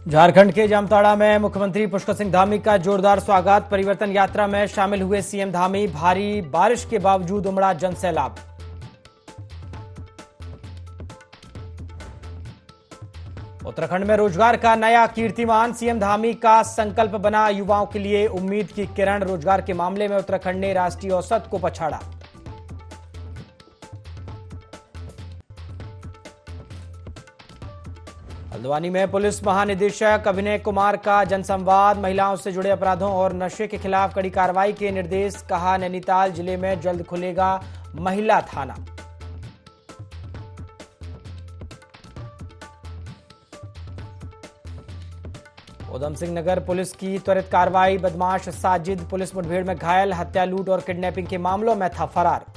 झारखंड के जामताड़ा में मुख्यमंत्री पुष्कर सिंह धामी का जोरदार स्वागत। परिवर्तन यात्रा में शामिल हुए सीएम धामी। भारी बारिश के बावजूद उमड़ा जनसैलाब। उत्तराखंड में रोजगार का नया कीर्तिमान। सीएम धामी का संकल्प बना युवाओं के लिए उम्मीद की किरण। रोजगार के मामले में उत्तराखंड ने राष्ट्रीय औसत को पछाड़ा। हल्द्वानी में पुलिस महानिदेशक अभिनय कुमार का जनसंवाद। महिलाओं से जुड़े अपराधों और नशे के खिलाफ कड़ी कार्रवाई के निर्देश। कहा, नैनीताल जिले में जल्द खुलेगा महिला थाना। उधम सिंह नगर पुलिस की त्वरित कार्रवाई। बदमाश साजिद पुलिस मुठभेड़ में घायल। हत्या, लूट और किडनैपिंग के मामलों में था फरार।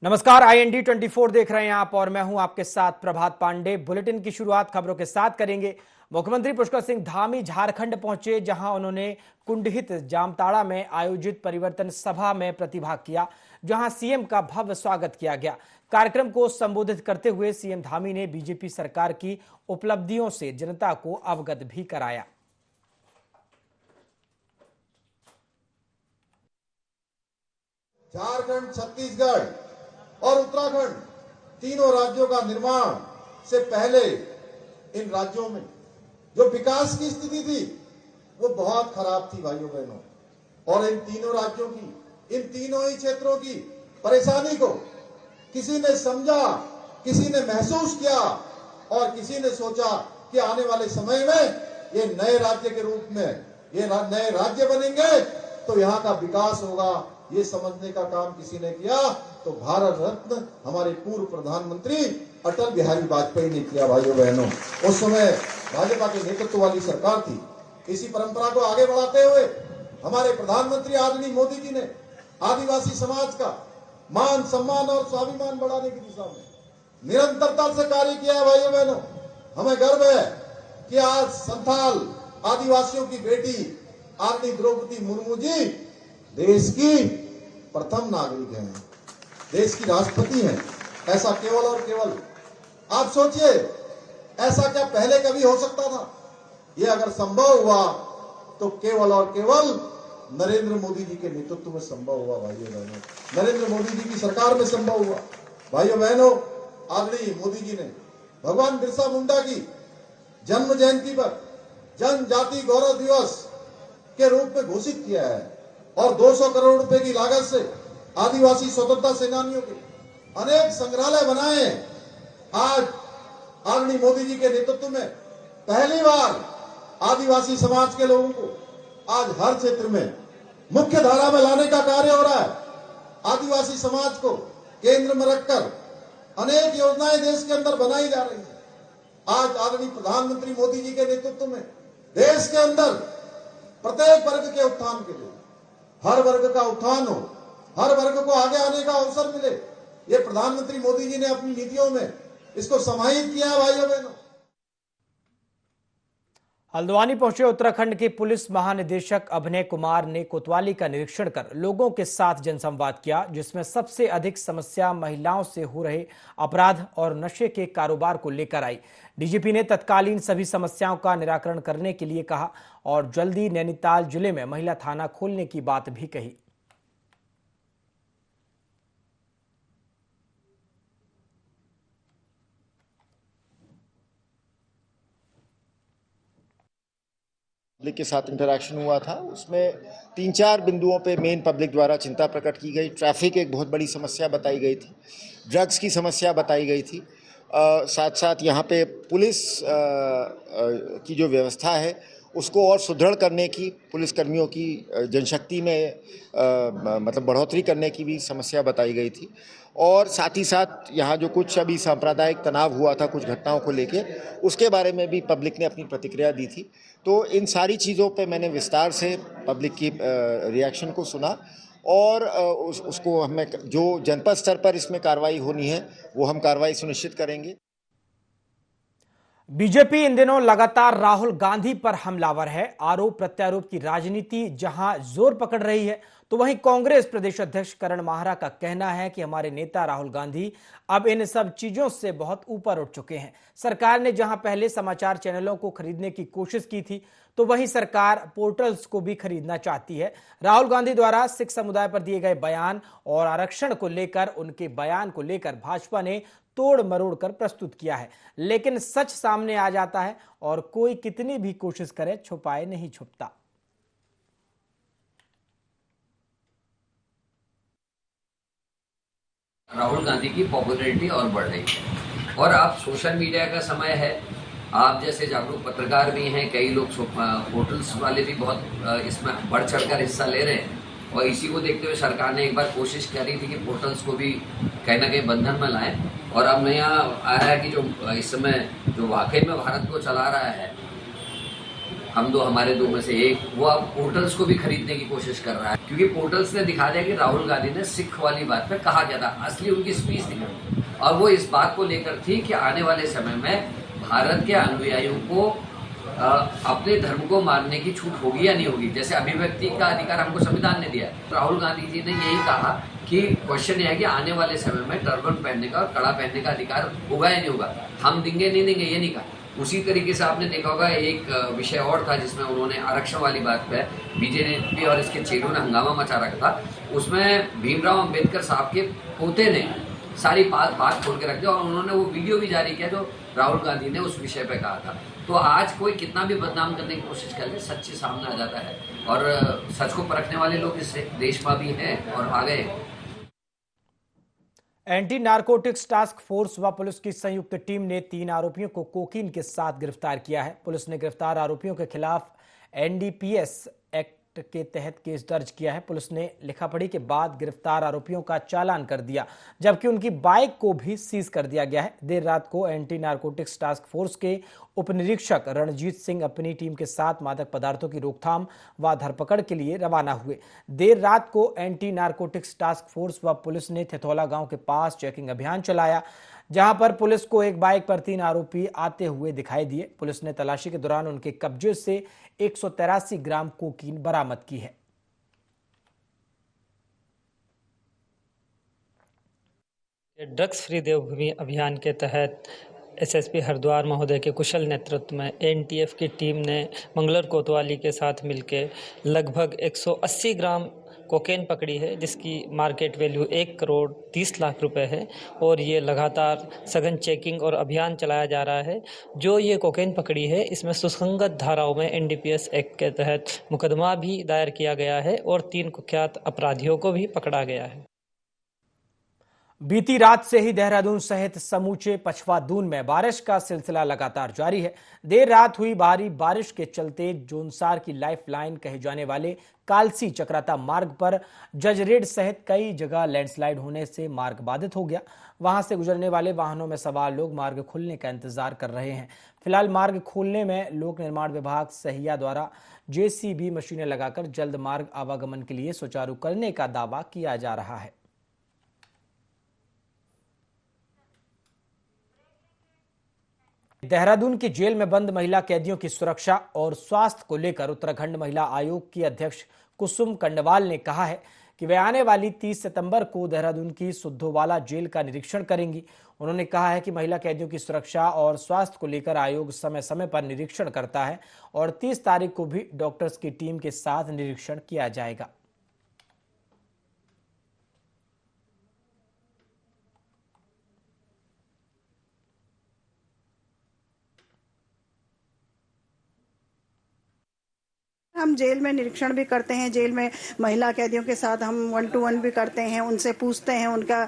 नमस्कार, IND 24 देख रहे हैं आप और मैं हूं आपके साथ प्रभात पांडे। बुलेटिन की शुरुआत खबरों के साथ करेंगे। मुख्यमंत्री पुष्कर सिंह धामी झारखंड पहुंचे, जहां उन्होंने कुंडहित जामताड़ा में आयोजित परिवर्तन सभा में प्रतिभाग किया, जहां सीएम का भव्य स्वागत किया गया। कार्यक्रम को संबोधित करते हुए सीएम धामी ने बीजेपी सरकार की उपलब्धियों से जनता को अवगत भी कराया। झारखंड, छत्तीसगढ़ और उत्तराखंड तीनों राज्यों का निर्माण से पहले इन राज्यों में जो विकास की स्थिति थी वो बहुत खराब थी भाइयों बहनों। और इन तीनों राज्यों की, इन तीनों ही क्षेत्रों की परेशानी को किसी ने समझा, किसी ने महसूस किया और किसी ने सोचा कि आने वाले समय में ये नए राज्य के रूप में ये नए राज्य बनेंगे तो यहाँ का विकास होगा। ये समझने का काम किसी ने किया तो भारत रत्न हमारे पूर्व प्रधानमंत्री अटल बिहारी वाजपेयी ने किया भाइयों बहनों। उस समय भाजपा के नेतृत्व वाली सरकार थी। इसी परंपरा को आगे बढ़ाते हुए हमारे प्रधानमंत्री आदरणीय मोदी जी ने आदिवासी समाज का मान, सम्मान और स्वाभिमान बढ़ाने की दिशा में निरंतरता से कार्य किया है भाइयों बहनों। हमें गर्व है कि आज संथाल आदिवासियों की बेटी आदरणीय द्रौपदी मुर्मू जी देश की प्रथम नागरिक हैं, देश की राष्ट्रपति हैं। ऐसा केवल और केवल आप सोचिए, ऐसा क्या पहले कभी हो सकता था? ये अगर संभव हुआ तो केवल और केवल नरेंद्र मोदी जी के नेतृत्व में संभव हुआ भाइयों बहनों। नरेंद्र मोदी जी की सरकार में संभव हुआ भाइयों बहनों। आदरणीय मोदी जी ने भगवान बिरसा मुंडा की जन्म जयंती पर जनजाति गौरव दिवस के रूप में घोषित किया है और 200 करोड़ रुपए की लागत से आदिवासी स्वतंत्रता सेनानियों के अनेक संग्रहालय बनाए। आज आदरणीय मोदी जी के नेतृत्व में पहली बार आदिवासी समाज के लोगों को आज हर क्षेत्र में मुख्य धारा में लाने का कार्य हो रहा है। आदिवासी समाज को केंद्र में रखकर अनेक योजनाएं देश के अंदर बनाई जा रही है। आज आदरणीय प्रधानमंत्री मोदी जी के नेतृत्व में देश के अंदर प्रत्येक वर्ग के उत्थान के लिए, हर वर्ग का उत्थान हो, हर वर्ग को आगे आने का अवसर मिले, ये प्रधानमंत्री मोदी जी ने अपनी नीतियों में इसको समाहित किया है भाइयों बहनों। हल्द्वानी पहुंचे उत्तराखंड के पुलिस महानिदेशक अभिनय कुमार ने कोतवाली का निरीक्षण कर लोगों के साथ जनसंवाद किया, जिसमें सबसे अधिक समस्या महिलाओं से हो रहे अपराध और नशे के कारोबार को लेकर आई। डीजीपी ने तत्कालीन सभी समस्याओं का निराकरण करने के लिए कहा और जल्दी नैनीताल जिले में महिला थाना खोलने की बात भी कही। पब्लिक के साथ इंटरेक्शन हुआ था, उसमें 3-4 बिंदुओं पे मेन पब्लिक द्वारा चिंता प्रकट की गई। ट्रैफिक एक बहुत बड़ी समस्या बताई गई थी, ड्रग्स की समस्या बताई गई थी, साथ साथ यहाँ पे पुलिस की जो व्यवस्था है उसको और सुदृढ़ करने की, पुलिसकर्मियों की जनशक्ति में मतलब बढ़ोतरी करने की भी समस्या बताई गई थी। और साथ ही साथ यहाँ जो कुछ अभी सांप्रदायिक तनाव हुआ था कुछ घटनाओं को लेके, उसके बारे में भी पब्लिक ने अपनी प्रतिक्रिया दी थी। तो इन सारी चीज़ों पे मैंने विस्तार से पब्लिक की रिएक्शन को सुना और उसको हमें जो जनपद स्तर पर इसमें कार्रवाई होनी है वो हम कार्रवाई सुनिश्चित करेंगे। बीजेपी इन दिनों लगातार राहुल गांधी पर हमलावर है। आरोप प्रत्यारोप की राजनीति जहां जोर पकड़ रही है, तो वहीं कांग्रेस प्रदेश अध्यक्ष करण माहरा का कहना है कि हमारे नेता राहुल गांधी अब इन सब चीजों से बहुत ऊपर उठ चुके हैं। सरकार ने जहां पहले समाचार चैनलों को खरीदने की कोशिश की थी, तो वहीं सरकार पोर्टल्स को भी खरीदना चाहती है। राहुल गांधी द्वारा सिख समुदाय पर दिए गए बयान और आरक्षण को लेकर उनके बयान को लेकर भाजपा ने तोड़ मरोड़ कर प्रस्तुत किया है, लेकिन सच सामने आ जाता है और कोई कितनी भी कोशिश करे छुपाए नहीं छुपता। राहुल गांधी की पॉपुलैरिटी और बढ़ रही है और अब सोशल मीडिया का समय है। आप जैसे जागरूक पत्रकार भी हैं, कई लोग पोर्टल्स वाले भी बहुत इसमें बढ़ चढ़कर हिस्सा ले रहे हैं और इसी को देखते हुए सरकार ने एक बार कोशिश करी थी कि पोर्टल्स को भी कहीं ना कहीं बंधन में लाएं और अब नया आया है कि जो इस समय जो वाकई में भारत को चला रहा है, हम दो हमारे दो में से एक, वो अब पोर्टल्स को भी खरीदने की कोशिश कर रहा है, क्योंकि पोर्टल्स ने दिखा दिया कि राहुल गांधी ने सिख वाली बात पे कहा क्या था, असली उनकी स्पीच थी और वो इस बात को लेकर थी कि आने वाले समय में भारत के अनुयायियों को अपने धर्म को मानने की छूट होगी या नहीं होगी। जैसे अभिव्यक्ति का अधिकार हमको संविधान ने दिया है, तो राहुल गांधी जी ने यही कहा कि क्वेश्चन यह है कि आने वाले समय में टर्बन पहनने का और कड़ा पहनने का अधिकार होगा या नहीं होगा, हम देंगे नहीं देंगे, ये नहीं कहा। उसी तरीके से आपने देखा होगा एक विषय और था जिसमें उन्होंने आरक्षण वाली बात पे बीजेपी और इसके चेलों ने हंगामा मचा रखा था। उसमें भीमराव अंबेडकर साहब के पोते ने सारी बात खोल के रख दिया और उन्होंने वो वीडियो भी जारी किया जो राहुल गांधी ने उस विषय पे कहा था। तो आज कोई कितना भी बदनाम करने की कोशिश कर ले, सच्ची सामने आ जाता है और सच को परखने वाले लोग इस देश में भी हैं और आ गए। एंटी नारकोटिक्स टास्क फोर्स व पुलिस की संयुक्त टीम ने 3 आरोपियों को कोकीन के साथ गिरफ्तार किया है। पुलिस ने गिरफ्तार आरोपियों के खिलाफ एनडीपीएस एक्ट के तहत केस दर्ज किया है। पुलिस ने लिखापढ़ी के बाद गिरफ्तार आरोपियों का चालान कर दिया, जबकि उनकी बाइक को भी सीज कर दिया गया है। देर रात को एंटी नारकोटिक्स टास्क फोर्स के उपनिरीक्षक रणजीत सिंह अपनी टीम के साथ मादक पदार्थों की रोकथाम व धरपकड़ के लिए रवाना हुए। देर रात को एंटी नारकोटिक्स टास्क फोर्स व पुलिस ने थेथौला गांव के पास चेकिंग अभियान चलाया, जहां पर पुलिस को एक बाइक पर 3 आरोपी आते हुए दिखाई दिए। पुलिस ने तलाशी के दौरान उनके कब्जे से 183 ग्राम कोकीन बरामद की है। ड्रग्स फ्री देवभूमि अभियान के तहत एसएसपी हरिद्वार महोदय के कुशल नेतृत्व में एनटीएफ की टीम ने मंगलर कोतवाली के साथ मिलकर लगभग 180 ग्राम कोकेन पकड़ी है, जिसकी मार्केट वैल्यू 1 करोड़ 30 लाख रुपए है और ये लगातार सघन चेकिंग और अभियान चलाया जा रहा है। जो ये कोकेन पकड़ी है, इसमें सुसंगत धाराओं में एनडीपीएस एक्ट के तहत मुकदमा भी दायर किया गया है और 3 कुख्यात अपराधियों को भी पकड़ा गया है। बीती रात से ही देहरादून सहित समूचे पछवा दून में बारिश का सिलसिला लगातार जारी है। देर रात हुई भारी बारिश के चलते जोनसार की लाइफलाइन कहे जाने वाले कालसी चक्राता मार्ग पर जजरेड सहित कई जगह लैंडस्लाइड होने से मार्ग बाधित हो गया। वहां से गुजरने वाले वाहनों में सवार लोग मार्ग खुलने का इंतजार कर रहे हैं। फिलहाल मार्ग खोलने में लोक निर्माण विभाग सहिया द्वारा जेसीबी मशीनें लगाकर जल्द मार्ग आवागमन के लिए सुचारू करने का दावा किया जा रहा है। देहरादून की जेल में बंद महिला कैदियों की सुरक्षा और स्वास्थ्य को लेकर उत्तराखंड महिला आयोग की अध्यक्ष कुसुम कंडवाल ने कहा है कि वे आने वाली 30 सितंबर को देहरादून की सुद्धोवाला जेल का निरीक्षण करेंगी। उन्होंने कहा है कि महिला कैदियों की सुरक्षा और स्वास्थ्य को लेकर आयोग समय समय पर निरीक्षण करता है और 30 तारीख को भी डॉक्टर्स की टीम के साथ निरीक्षण किया जाएगा। हम जेल में निरीक्षण भी करते हैं। जेल में महिला कैदियों के साथ हम 1-to-1 भी करते हैं, उनसे पूछते हैं उनका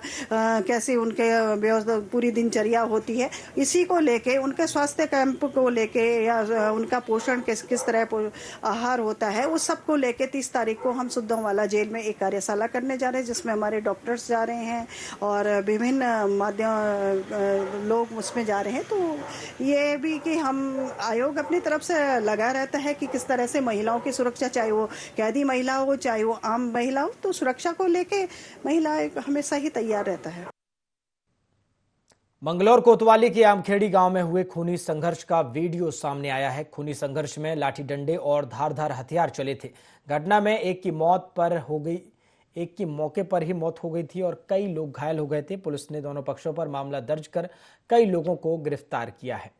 कैसी उनके व्यवस्था पूरी दिनचर्या होती है। इसी को लेके उनके स्वास्थ्य कैंप को लेके या उनका पोषण किस तरह आहार होता है, उस सब को लेके 30 तारीख को हम सुद्धोवाला जेल में एक कार्यशाला करने जा रहे हैं, जिसमें हमारे डॉक्टर्स जा रहे हैं और विभिन्न माध्यम लोग उसमें जा रहे हैं। तो ये भी कि हम आयोग अपनी तरफ से लगा रहता है कि किस तरह से महिलाओं की सुरक्षा, चाहे वो कैदी महिला हो चाहे वो आम महिला हो, तो सुरक्षा को लेके महिला हमेशा ही तैयार रहता है। मंगलौर कोतवाली के आमखेड़ी गांव में हुए खूनी संघर्ष का वीडियो सामने आया है। खूनी संघर्ष में लाठी डंडे और धारदार हथियार चले थे। घटना में एक की मौके पर ही मौत हो गई थी और कई लोग घायल हो गए थे। पुलिस ने दोनों पक्षों पर मामला दर्ज कर कई लोगों को गिरफ्तार किया है।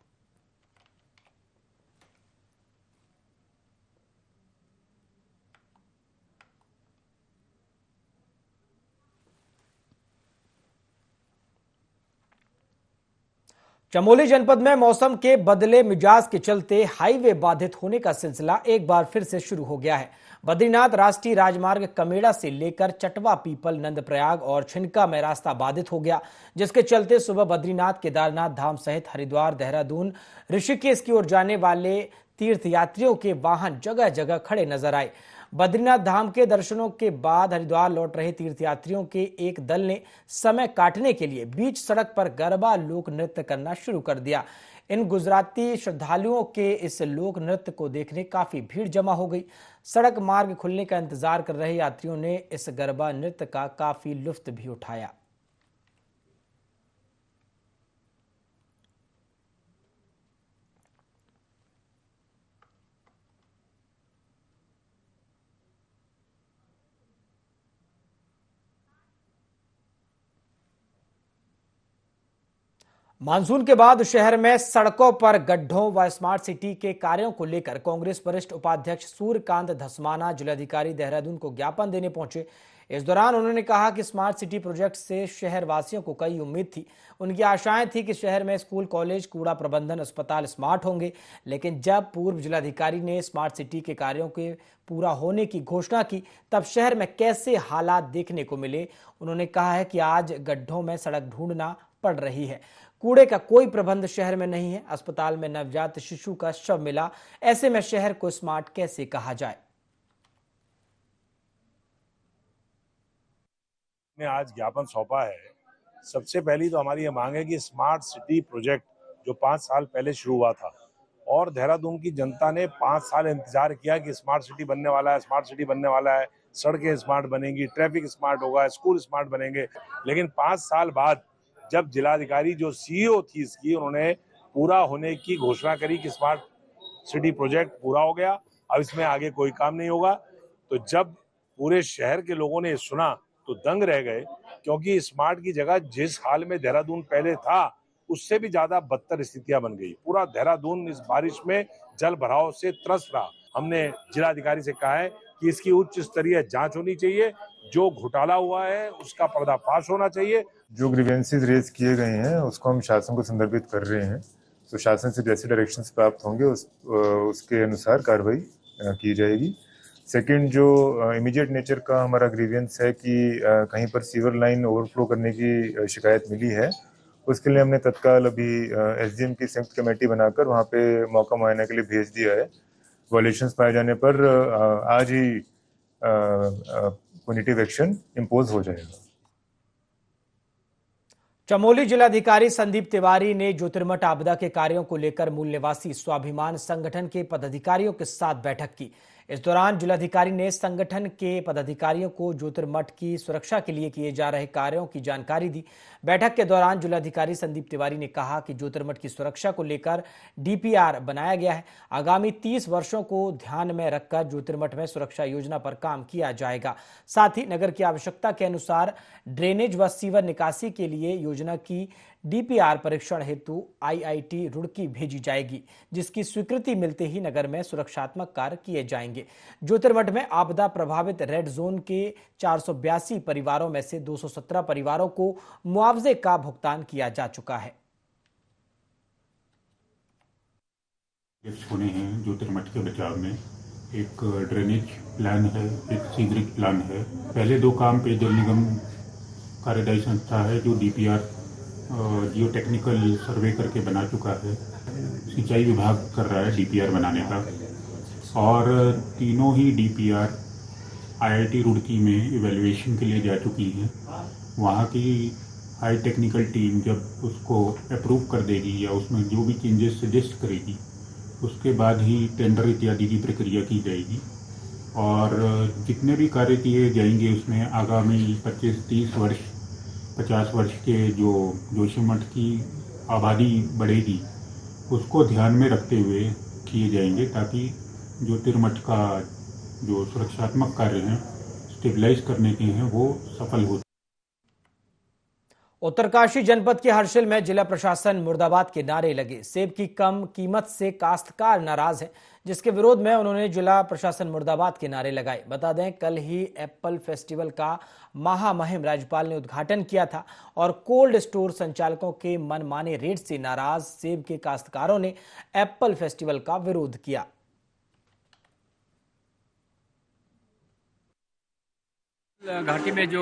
चमोली जनपद में मौसम के बदले मिजाज के चलते हाईवे बाधित होने का सिलसिला एक बार फिर से शुरू हो गया है। बद्रीनाथ राष्ट्रीय राजमार्ग कमेड़ा से लेकर चटवा, पीपल, नंदप्रयाग और छिनका में रास्ता बाधित हो गया, जिसके चलते सुबह बद्रीनाथ, केदारनाथ धाम सहित हरिद्वार, देहरादून, ऋषिकेश की ओर जाने वाले तीर्थयात्रियों के वाहन जगह जगह खड़े नजर आए। बद्रीनाथ धाम के दर्शनों के बाद हरिद्वार लौट रहे तीर्थयात्रियों के एक दल ने समय काटने के लिए बीच सड़क पर गरबा लोक नृत्य करना शुरू कर दिया। इन गुजराती श्रद्धालुओं के इस लोक नृत्य को देखने काफी भीड़ जमा हो गई। सड़क मार्ग खुलने का इंतजार कर रहे यात्रियों ने इस गरबा नृत्य का काफी लुत्फ भी उठाया। मानसून के बाद शहर में सड़कों पर गड्ढों व स्मार्ट सिटी के कार्यों को लेकर कांग्रेस वरिष्ठ उपाध्यक्ष सूर्यकांत धस्माना जिलाधिकारी देहरादून को ज्ञापन देने पहुंचे। इस दौरान उन्होंने कहा कि स्मार्ट सिटी प्रोजेक्ट से शहर वासियों को कई उम्मीद थी। उनकी आशाएं थी कि शहर में स्कूल, कॉलेज, कूड़ा प्रबंधन, अस्पताल स्मार्ट होंगे, लेकिन जब पूर्व जिलाधिकारी ने स्मार्ट सिटी के कार्यों के पूरा होने की घोषणा की, तब शहर में कैसे हालात देखने को मिले। उन्होंने कहा है कि आज गड्ढों में सड़क ढूंढना पड़ रही है। कूड़े का कोई प्रबंध शहर में नहीं है। अस्पताल में नवजात शिशु का शव मिला। ऐसे में शहर को स्मार्ट कैसे कहा जाए। ने आज ज्ञापन सौंपा है। सबसे पहली तो हमारी ये मांग है कि स्मार्ट सिटी प्रोजेक्ट जो 5 साल पहले शुरू हुआ था और देहरादून की जनता ने 5 साल इंतजार किया कि स्मार्ट सिटी बनने वाला है, स्मार्ट सिटी बनने वाला है, सड़कें स्मार्ट बनेंगी, ट्रैफिक स्मार्ट होगा, स्कूल स्मार्ट बनेंगे। लेकिन 5 साल बाद जब जिलाधिकारी जो सीईओ थी इसकी, उन्होंने पूरा होने की घोषणा करी कि स्मार्ट सिटी प्रोजेक्ट पूरा हो गया, अब इसमें आगे कोई काम नहीं होगा, तो जब पूरे शहर के लोगों ने सुना तो दंग रह गए, क्योंकि स्मार्ट की जगह जिस हाल में देहरादून पहले था उससे भी ज्यादा बदतर स्थितियां बन गई। पूरा देहरादून इस बारिश में जल भराव से त्रस्त रहा। हमने जिलाधिकारी से कहा है कि इसकी उच्च स्तरीय जांच होनी चाहिए, जो घोटाला हुआ है उसका पर्दाफाश होना चाहिए। जो ग्रीवेंसेस रेज किए गए हैं उसको हम शासन को संदर्भित कर रहे हैं, तो शासन से जैसे डायरेक्शंस प्राप्त होंगे उसके अनुसार कार्रवाई की जाएगी। सेकंड, जो इमीडिएट नेचर का हमारा ग्रीवेंस है कि कहीं पर सीवर लाइन ओवरफ्लो करने की शिकायत मिली है, उसके लिए हमने तत्काल अभी एसडीएम की संयुक्त कमेटी बनाकर वहाँ पे मौका मुआयना के लिए भेज दिया है। वायलेशंस पाए जाने पर आज ही पुनिटिव एक्शन इम्पोज हो जाएगा। चमोली जिलाधिकारी संदीप तिवारी ने ज्योतिर्मठ आपदा के कार्यों को लेकर मूल निवासी स्वाभिमान संगठन के पदाधिकारियों के साथ बैठक की। इस दौरान जिलाधिकारी ने संगठन के पदाधिकारियों को ज्योतिर्मठ की सुरक्षा के लिए किए जा रहे कार्यों की जानकारी दी। बैठक के दौरान जिलाधिकारी संदीप तिवारी ने कहा कि ज्योतिर्मठ की सुरक्षा को लेकर डीपीआर बनाया गया है। आगामी 30 वर्षों को ध्यान में रखकर ज्योतिर्मठ में सुरक्षा योजना पर काम किया जाएगा। साथ ही नगर की आवश्यकता के अनुसार ड्रेनेज व सीवर निकासी के लिए योजना की डीपीआर परीक्षण हेतु आईआईटी रुड़की भेजी जाएगी, जिसकी स्वीकृति मिलते ही नगर में सुरक्षात्मक कार्य किए जाएंगे। ज्योतिर्मठ में आपदा प्रभावित रेड जोन के 482 परिवारों में से 217 परिवारों को मुआवजे का भुगतान किया जा चुका है। होने हैं ज्योतिर्मठ के बचाव में। एक ड्रेनेज प्लान है, एक सीवरेज प्लान है। पहले 2 काम पेयजल निगम कार्यदायी संस्था है जो डीपीआर जियो टेक्निकल सर्वे करके बना चुका है। सिंचाई विभाग कर रहा है डीपीआर बनाने का, और तीनों ही डीपीआर आईआईटी रुड़की में इवैल्यूएशन के लिए जा चुकी हैं। वहाँ की हाई टेक्निकल टीम जब उसको अप्रूव कर देगी या उसमें जो भी चेंजेस सजेस्ट करेगी, उसके बाद ही टेंडर इत्यादि की प्रक्रिया की जाएगी। और जितने भी कार्य किए जाएंगे उसमें आगामी 25-30 वर्ष 50 वर्ष के जो जोशीमठ की आबादी बढ़ेगी उसको ध्यान में रखते हुए किए जाएंगे, ताकि जो तिरमठ का जो सुरक्षात्मक कार्य हैं स्टेबलाइज करने के हैं वो सफल हो। उत्तरकाशी जनपद के हर्षिल में जिला प्रशासन मुर्दाबाद के नारे लगे। सेब की कम कीमत से काश्तकार नाराज हैं, जिसके विरोध में उन्होंने जिला प्रशासन मुर्दाबाद के नारे लगाए। बता दें, कल ही एप्पल फेस्टिवल का महामहिम राज्यपाल ने उद्घाटन किया था और कोल्ड स्टोर संचालकों के मनमाने रेट से नाराज सेब के काश्तकारों ने एप्पल फेस्टिवल का विरोध किया। घाटी में जो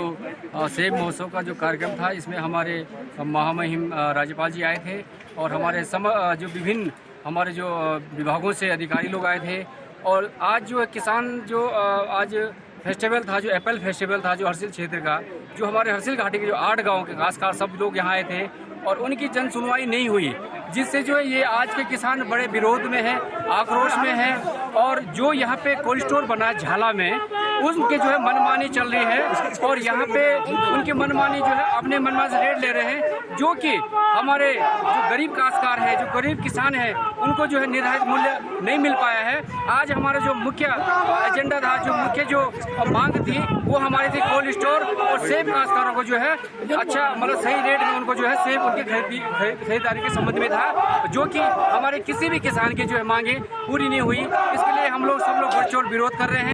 सेब महोत्सव का जो कार्यक्रम था, इसमें हमारे महामहिम राज्यपाल जी आए थे और हमारे जो विभिन्न हमारे जो विभागों से अधिकारी लोग आए थे। और आज जो किसान जो आज फेस्टिवल था, जो एप्पल फेस्टिवल था, जो हर्षिल क्षेत्र का, जो हमारे हर्षिल घाटी के जो 8 गाँव के खासकर सब लोग यहाँ आए थे और उनकी जन सुनवाई नहीं हुई, जिससे जो है ये आज के किसान बड़े विरोध में हैं, आक्रोश में हैं। और जो यहाँ पे कोल्ड स्टोर बना है झाला में, उनके जो है मनमानी चल रही है और यहाँ पे उनकी मनमानी जो है अपने मनमानी से रेट ले रहे हैं, जो कि हमारे जो गरीब काश्तकार है, जो गरीब किसान है, उनको जो है निर्धारित मूल्य नहीं मिल पाया है। आज हमारा जो मुख्य एजेंडा था, जो मुख्य जो मांग थी, वो हमारी थी कोल्ड स्टोर और सेब काश्तकारों को जो है अच्छा मतलब सही रेट में उनको जो है सेब उनकी खरीदारी के संबंध में था, जो कि हमारे किसी भी किसान की जो है मांगे पूरी नहीं हुई। इसके लिए हम लोग सब लोग बढ़चढ़ विरोध कर रहे हैं।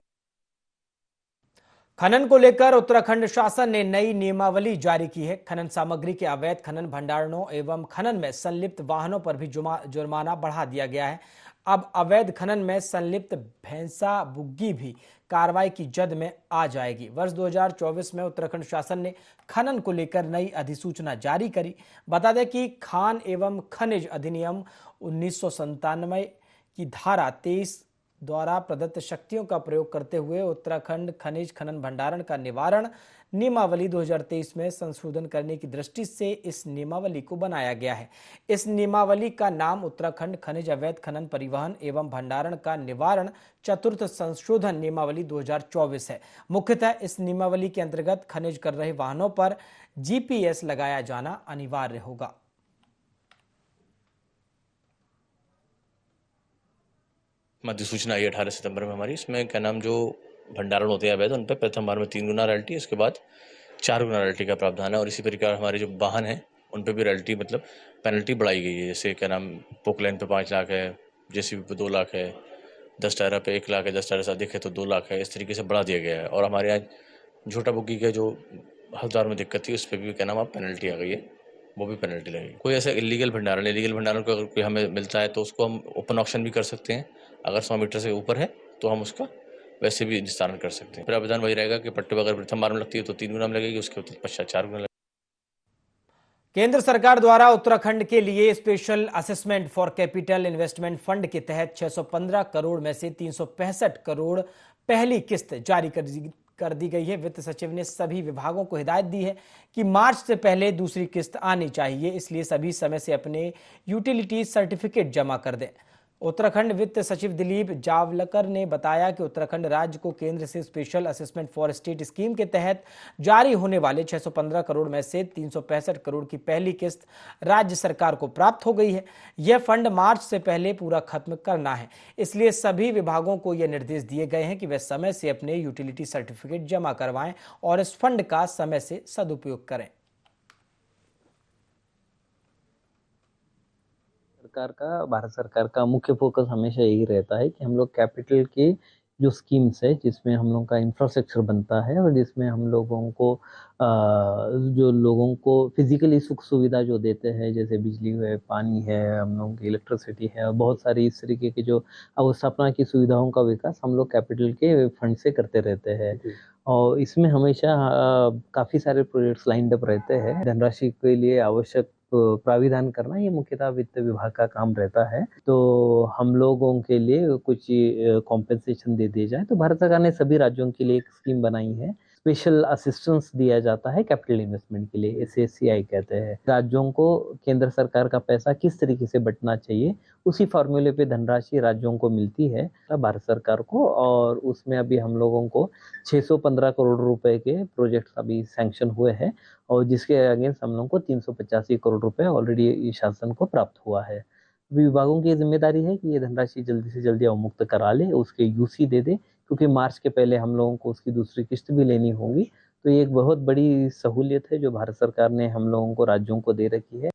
खनन को लेकर उत्तराखंड शासन ने नई नियमावली जारी की है। खनन सामग्री के अवैध खनन भंडारणों एवं खनन में संलिप्त वाहनों पर भी जुर्माना बढ़ा दिया गया है। अब अवैध खनन में संलिप्त भैंसा बुग्गी भी कार्रवाई की जद में आ जाएगी। वर्ष 2024 में उत्तराखंड शासन ने खनन को लेकर नई अधिसूचना जारी करी। बता दें कि खान एवं खनिज अधिनियम 1997 की धारा 23 द्वारा प्रदत्त शक्तियों का प्रयोग करते हुए उत्तराखंड खनिज खनन भंडारण का निवारण नियमावली 2023 में संशोधन करने की दृष्टि से इस नियमावली को बनाया गया है। इस नियमावली का नाम उत्तराखंड खनिज अवैध खनन परिवहन एवं भंडारण का निवारण चतुर्थ संशोधन नियमावली 2024 है। मुख्यतः इस नियमावली के अंतर्गत खनिज कर रहे वाहनों पर GPS लगाया जाना अनिवार्य होगा। अधिसूचना आई 18 सितंबर में हमारी। इसमें क्या नाम जो भंडारण होते हैं अवैध, उन पर प्रथम बार में 3 गुना रॉयल्टी, इसके बाद 4 गुना रॉयल्टी का प्रावधान है। और इसी प्रकार हमारे जो वाहन हैं उन पर भी रॉयल्टी मतलब पेनल्टी बढ़ाई गई है। जैसे क्या नाम पोकलैन पे 5 लाख है, JCB पे 2 लाख है, 10 टायरा पे 1 लाख है, 10 टायरा से अधिक है तो 2 लाख है। इस तरीके से बढ़ा दिया गया है। और हमारे यहाँ झोटा बुग्गी का जो हफ्तार में दिक्कत थी उस पर भी क्या नाम अब पेनल्टी आ गई है, वो भी पेनल्टी लगेगी। कोई ऐसा इलीगल भंडारण को अगर कोई हमें मिलता है तो उसको हम ओपन ऑक्शन भी कर सकते हैं। अगर 100 मीटर से ऊपर है तो हम उसका वैसे भी निस्तारण कर सकते हैं। प्रावधान वही रहेगा कि पट्टे अगर प्रथम बार में लगती है तो 3 गुना में लगेगी, उसके पश्चात 4 गुना लगेगी। केंद्र सरकार द्वारा उत्तराखंड के लिए special assessment for capital investment fund के तहत 615 करोड़ में से 365 करोड़ पहली किस्त जारी कर दी गई है। वित्त सचिव ने सभी विभागों को हिदायत दी है कि मार्च से पहले दूसरी किस्त आनी चाहिए, इसलिए सभी समय से अपने यूटिलिटी सर्टिफिकेट जमा कर दें। उत्तराखंड वित्त सचिव दिलीप जावलकर ने बताया कि उत्तराखंड राज्य को केंद्र से special assessment for state scheme के तहत जारी होने वाले 615 करोड़ में से 365 करोड़ की पहली किस्त राज्य सरकार को प्राप्त हो गई है। यह फंड मार्च से पहले पूरा खत्म करना है, इसलिए सभी विभागों को यह निर्देश दिए गए हैं कि वे समय से अपने यूटिलिटी सर्टिफिकेट जमा करवाएं और इस फंड का समय से सदुपयोग करें। भारत सरकार का मुख्य फोकस हमेशा यही रहता है कि हम लोग कैपिटल की जो स्कीम्स है जिसमें हम लोगों का इंफ्रास्ट्रक्चर बनता है और जिसमें हम लोगों को जो लोगों को फिजिकली सुख सुविधा जो देते हैं, जैसे बिजली है, पानी है, हम लोगों की इलेक्ट्रिसिटी है और बहुत सारी इस तरीके की जो अवस्थापना की सुविधाओं का विकास हम लोग कैपिटल के फंड से करते रहते हैं। और इसमें हमेशा काफ़ी सारे प्रोजेक्ट्स लाइंड अप रहते हैं। धनराशि के लिए आवश्यक प्राविधान करना ये मुख्यतः वित्त विभाग का काम रहता है। तो हम लोगों के लिए कुछ कॉम्पेंसेशन दे दिए जाए। तो भारत सरकार ने सभी राज्यों के लिए एक स्कीम बनाई है, स्पेशल असिस्टेंस दिया जाता है कैपिटल इन्वेस्टमेंट के लिए, SACI कहते हैं। राज्यों को केंद्र सरकार का पैसा किस तरीके से बंटना चाहिए, उसी फॉर्मूले पे धनराशि राज्यों को मिलती है भारत सरकार को, और उसमें अभी हम लोगों को 615 करोड़ रुपए के प्रोजेक्ट अभी सैंक्शन हुए हैं, और जिसके अगेंस्ट हम लोगों को 385 करोड़ रुपए ऑलरेडी शासन को प्राप्त हुआ है। विभागों की जिम्मेदारी है कि ये धनराशि जल्दी से जल्दी अवमुक्त करा ले, उसके UC दे दे, क्योंकि मार्च के पहले हम लोगों को उसकी दूसरी किस्त भी लेनी होगी। तो ये एक बहुत बड़ी सहूलियत है जो भारत सरकार ने हम लोगों को, राज्यों को दे रखी है।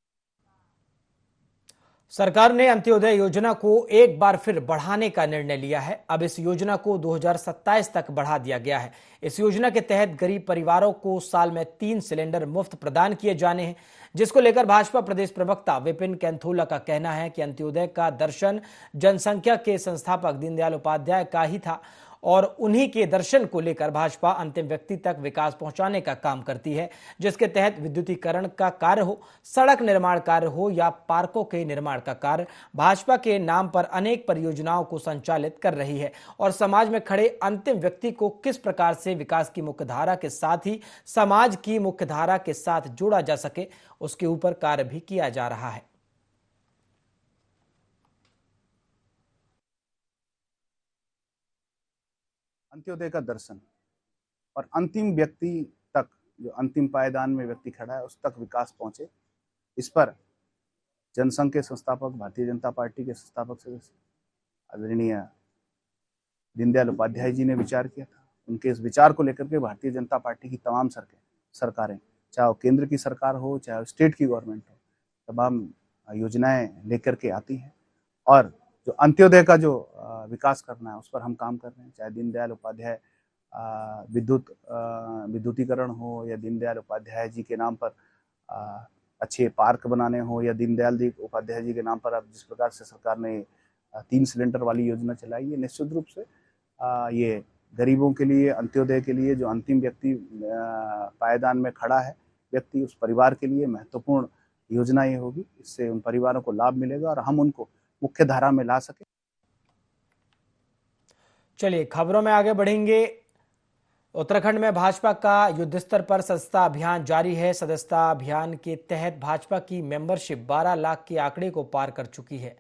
सरकार ने अंत्योदय योजना को एक बार फिर बढ़ाने का निर्णय लिया है। अब इस योजना को 2027 तक बढ़ा दिया गया है। इस योजना के तहत गरीब परिवारों को साल में 3 सिलेंडर मुफ्त प्रदान किए जाने हैं, जिसको लेकर भाजपा प्रदेश प्रवक्ता विपिन कैंथोला का कहना है कि अंत्योदय का दर्शन जनसंख्या के संस्थापक दीनदयाल उपाध्याय का ही था, और उन्हीं के दर्शन को लेकर भाजपा अंतिम व्यक्ति तक विकास पहुंचाने का काम करती है, जिसके तहत विद्युतीकरण का कार्य हो, सड़क निर्माण कार्य हो या पार्कों के निर्माण का कार्य, भाजपा के नाम पर अनेक परियोजनाओं को संचालित कर रही है, और समाज में खड़े अंतिम व्यक्ति को किस प्रकार से विकास की मुख्यधारा के साथ ही समाज की मुख्यधारा के साथ जोड़ा जा सके, उसके ऊपर कार्य भी किया जा रहा है। अंत्योदय का दर्शन और अंतिम व्यक्ति तक, जो अंतिम पायदान में व्यक्ति खड़ा है, उस तक विकास पहुंचे, इस पर जनसंघ के संस्थापक, भारतीय जनता पार्टी के संस्थापक सदस्य आदरणीय दीनदयाल उपाध्याय जी ने विचार किया था। उनके इस विचार को लेकर के भारतीय जनता पार्टी की तमाम सरकारें, चाहे वो केंद्र की सरकार हो, चाहे वो स्टेट की गवर्नमेंट हो, तमाम योजनाएं लेकर के आती हैं, और जो अंत्योदय का जो विकास करना है उस पर हम काम कर रहे हैं। चाहे दीनदयाल उपाध्याय विद्युतीकरण हो, या दीनदयाल उपाध्याय जी के नाम पर अच्छे पार्क बनाने हो, या दीनदयाल जी उपाध्याय जी के नाम पर अब जिस प्रकार से सरकार ने 3 सिलेंडर वाली योजना चलाई है, निश्चित रूप से ये गरीबों के लिए, अंत्योदय के लिए, जो अंतिम व्यक्ति पायदान में खड़ा है व्यक्ति, उस परिवार के लिए महत्वपूर्ण योजना ये होगी। इससे उन परिवारों को लाभ मिलेगा और हम उनको मुख्य धारा में ला सके। चलिए खबरों में आगे बढ़ेंगे। उत्तराखंड में भाजपा का युद्ध स्तर पर सदस्यता अभियान जारी है। सदस्यता अभियान के तहत भाजपा की मेंबरशिप 12 लाख के आंकड़े को पार कर चुकी है।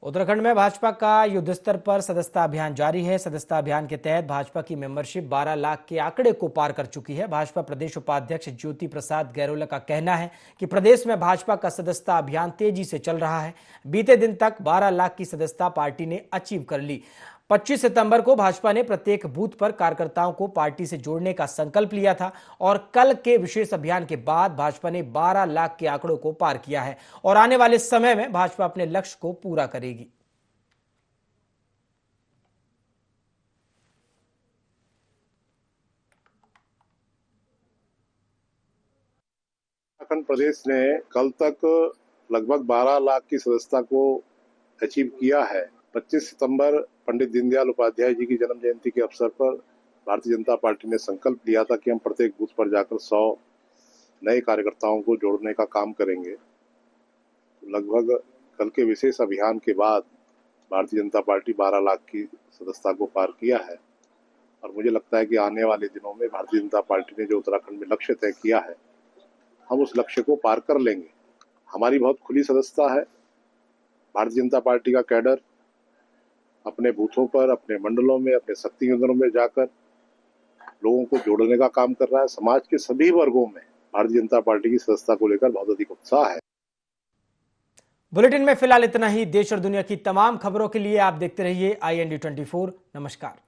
उत्तराखंड में भाजपा का युद्ध स्तर पर सदस्यता अभियान जारी है। सदस्यता अभियान के तहत भाजपा की मेंबरशिप 12 लाख के आंकड़े को पार कर चुकी है। भाजपा प्रदेश उपाध्यक्ष ज्योति प्रसाद गैरोला का कहना है कि प्रदेश में भाजपा का सदस्यता अभियान तेजी से चल रहा है। बीते दिन तक 12 लाख की सदस्यता पार्टी ने अचीव कर ली। 25 सितंबर को भाजपा ने प्रत्येक बूथ पर कार्यकर्ताओं को पार्टी से जोड़ने का संकल्प लिया था, और कल के विशेष अभियान के बाद भाजपा ने 12 लाख के आंकड़ों को पार किया है, और आने वाले समय में भाजपा अपने लक्ष्य को पूरा करेगी। उत्तराखंड प्रदेश ने कल तक लगभग 12 लाख की सदस्यता को अचीव किया है। 25 सितंबर पंडित दीनदयाल उपाध्याय जी की जन्म जयंती के अवसर पर भारतीय जनता पार्टी ने संकल्प लिया था कि हम प्रत्येक बूथ पर जाकर 100 नए कार्यकर्ताओं को जोड़ने का काम करेंगे। लगभग कल के विशेष अभियान के बाद भारतीय जनता पार्टी 12 लाख की सदस्यता को पार किया है, और मुझे लगता है कि आने वाले दिनों में भारतीय जनता पार्टी ने जो उत्तराखंड में लक्ष्य तय किया है, हम उस लक्ष्य को पार कर लेंगे। हमारी बहुत खुली सदस्यता है। भारतीय जनता पार्टी का कैडर अपने बूथों पर, अपने मंडलों में, अपने शक्ति केंद्रों में जाकर लोगों को जोड़ने का काम कर रहा है। समाज के सभी वर्गों में भारतीय जनता पार्टी की सदस्यता को लेकर बहुत अधिक उत्साह है। बुलेटिन में फिलहाल इतना ही। देश और दुनिया की तमाम खबरों के लिए आप देखते रहिए IND24। नमस्कार।